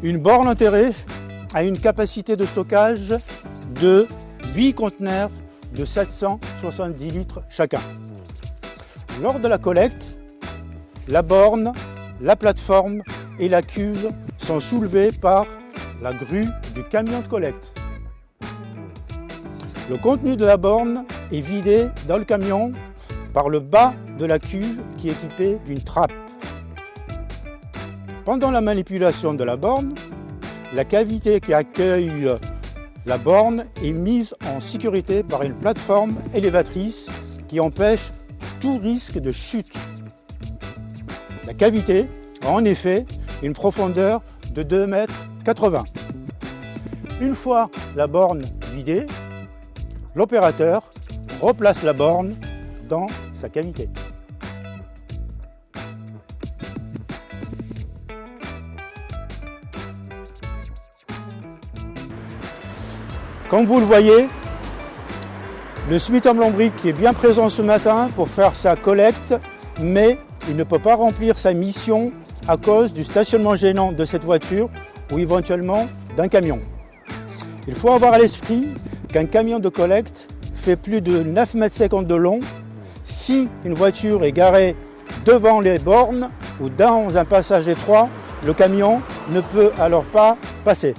Une borne enterrée a une capacité de stockage de 8 conteneurs de 770 litres chacun. Lors de la collecte, la borne, la plateforme et la cuve sont soulevées par la grue du camion de collecte. Le contenu de la borne est vidé dans le camion par le bas de la cuve qui est équipée d'une trappe. Pendant la manipulation de la borne, la cavité qui accueille la borne est mise en sécurité par une plateforme élévatrice qui empêche tout risque de chute. La cavité a en effet une profondeur de 2,80 m. Une fois la borne vidée, l'opérateur replace la borne dans sa cavité. Comme vous le voyez, le SMUTOM Lombric est bien présent ce matin pour faire sa collecte, mais il ne peut pas remplir sa mission à cause du stationnement gênant de cette voiture ou éventuellement d'un camion. Il faut avoir à l'esprit qu'un camion de collecte fait plus de 9,50 m de long. Si une voiture est garée devant les bornes ou dans un passage étroit, le camion ne peut alors pas passer.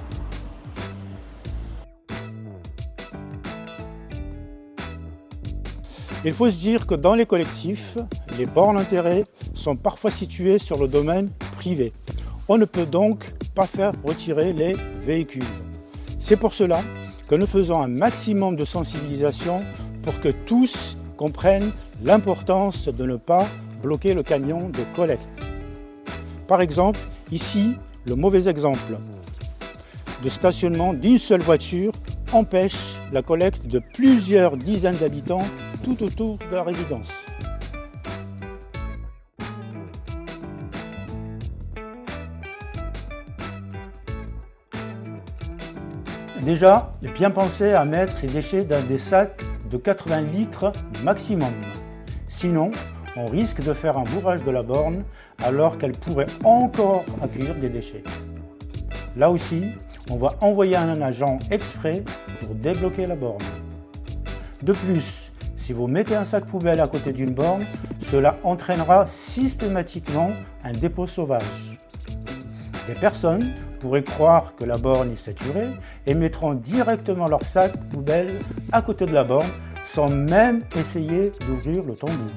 Il faut se dire que dans les collectifs, les bornes enterrées sont parfois situées sur le domaine privé. On ne peut donc pas faire retirer les véhicules. C'est pour cela que nous faisons un maximum de sensibilisation pour que tous comprennent l'importance de ne pas bloquer le camion de collecte. Par exemple, ici, le mauvais exemple de stationnement d'une seule voiture empêche la collecte de plusieurs dizaines d'habitants tout autour de la résidence. Déjà, bien penser à mettre ces déchets dans des sacs de 80 litres maximum. Sinon, on risque de faire un bourrage de la borne alors qu'elle pourrait encore accueillir des déchets. Là aussi, on va envoyer un agent exprès pour débloquer la borne. De plus, si vous mettez un sac poubelle à côté d'une borne, cela entraînera systématiquement un dépôt sauvage. Des personnes pourraient croire que la borne est saturée et mettront directement leur sac poubelle à côté de la borne sans même essayer d'ouvrir le tambour.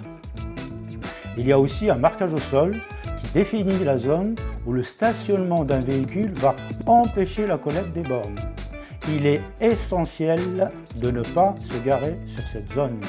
Il y a aussi un marquage au sol qui définit la zone où le stationnement d'un véhicule va empêcher la collecte des bornes. Il est essentiel de ne pas se garer sur cette zone.